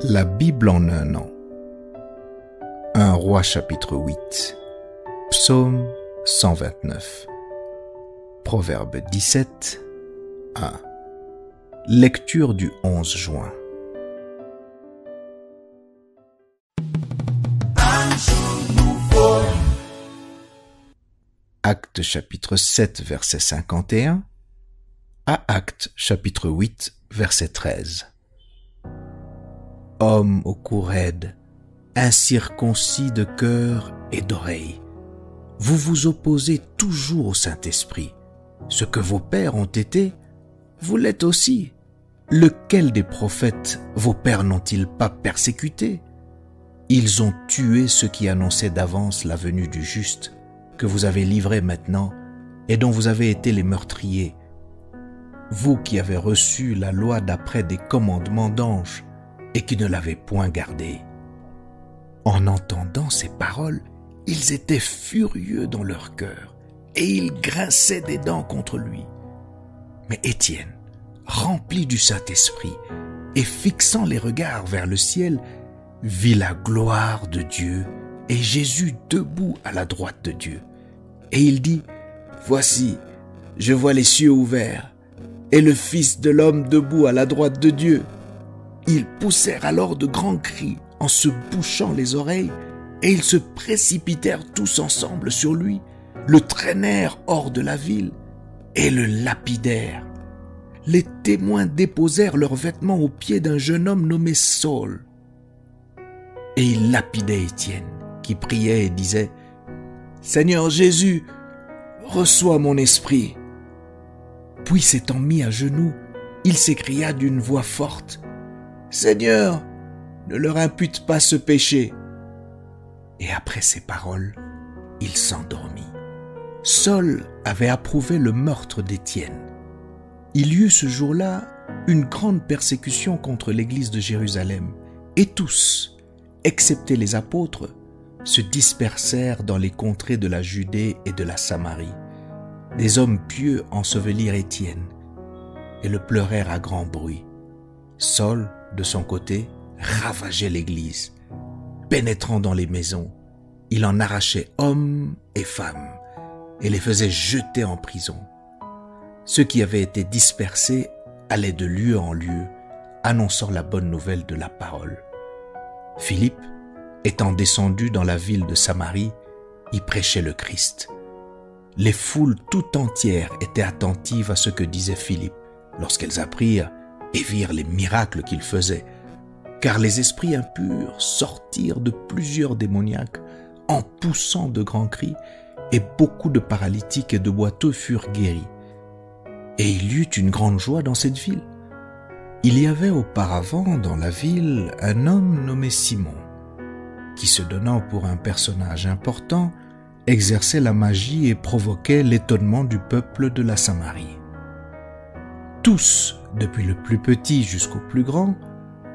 La Bible en un an. 1 Roi chapitre 8. Psaume 129. Proverbe 17. 1. Lecture du 11 juin. Actes chapitre 7 verset 51 à Actes chapitre 8 verset 13. Homme au cou raide, incirconcis de cœur et d'oreille, vous vous opposez toujours au Saint-Esprit. Ce que vos pères ont été, vous l'êtes aussi. Lequel des prophètes vos pères n'ont-ils pas persécuté? Ils ont tué ceux qui annonçaient d'avance la venue du juste, que vous avez livré maintenant et dont vous avez été les meurtriers. Vous qui avez reçu la loi d'après des commandements d'anges et qui ne l'avez point gardée. En entendant ces paroles, ils étaient furieux dans leur cœur et ils grinçaient des dents contre lui. Mais Étienne, rempli du Saint-Esprit et fixant les regards vers le ciel, vit la gloire de Dieu et Jésus debout à la droite de Dieu. Et il dit, « Voici, je vois les cieux ouverts et le Fils de l'homme debout à la droite de Dieu. » Ils poussèrent alors de grands cris en se bouchant les oreilles et ils se précipitèrent tous ensemble sur lui, le traînèrent hors de la ville et le lapidèrent. Les témoins déposèrent leurs vêtements aux pieds d'un jeune homme nommé Saul. Et ils lapidaient Étienne, qui priait et disait, « Seigneur Jésus, reçois mon esprit. » Puis s'étant mis à genoux, il s'écria d'une voix forte, « Seigneur, ne leur impute pas ce péché. » Et après ces paroles, il s'endormit. Saul avait approuvé le meurtre d'Étienne. Il y eut ce jour-là une grande persécution contre l'église de Jérusalem, et tous, excepté les apôtres, se dispersèrent dans les contrées de la Judée et de la Samarie. Des hommes pieux ensevelirent Étienne et le pleurèrent à grand bruit. Saul, de son côté, ravageait l'église. Pénétrant dans les maisons, il en arrachait hommes et femmes et les faisait jeter en prison. Ceux qui avaient été dispersés allaient de lieu en lieu, annonçant la bonne nouvelle de la parole. Philippe, étant descendu dans la ville de Samarie, y prêchait le Christ. Les foules tout entières étaient attentives à ce que disait Philippe lorsqu'elles apprirent et virent les miracles qu'il faisait, car les esprits impurs sortirent de plusieurs démoniaques en poussant de grands cris, et beaucoup de paralytiques et de boiteux furent guéris. Et il y eut une grande joie dans cette ville. Il y avait auparavant dans la ville un homme nommé Simon, qui se donnant pour un personnage important, exerçait la magie et provoquait l'étonnement du peuple de la Samarie. Tous, depuis le plus petit jusqu'au plus grand,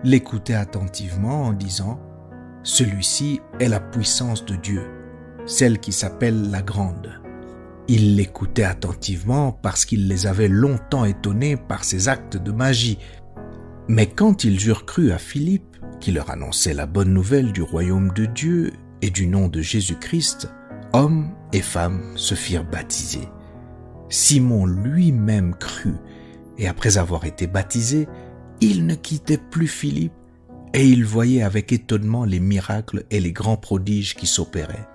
l'écoutaient attentivement en disant « Celui-ci est la puissance de Dieu, celle qui s'appelle la Grande. » Ils l'écoutaient attentivement parce qu'il les avait longtemps étonnés par ses actes de magie. Mais quand ils eurent cru à Philippe, qui leur annonçait la bonne nouvelle du royaume de Dieu et du nom de Jésus-Christ, hommes et femmes se firent baptiser. Simon lui-même crut, et après avoir été baptisé, il ne quittait plus Philippe, et il voyait avec étonnement les miracles et les grands prodiges qui s'opéraient.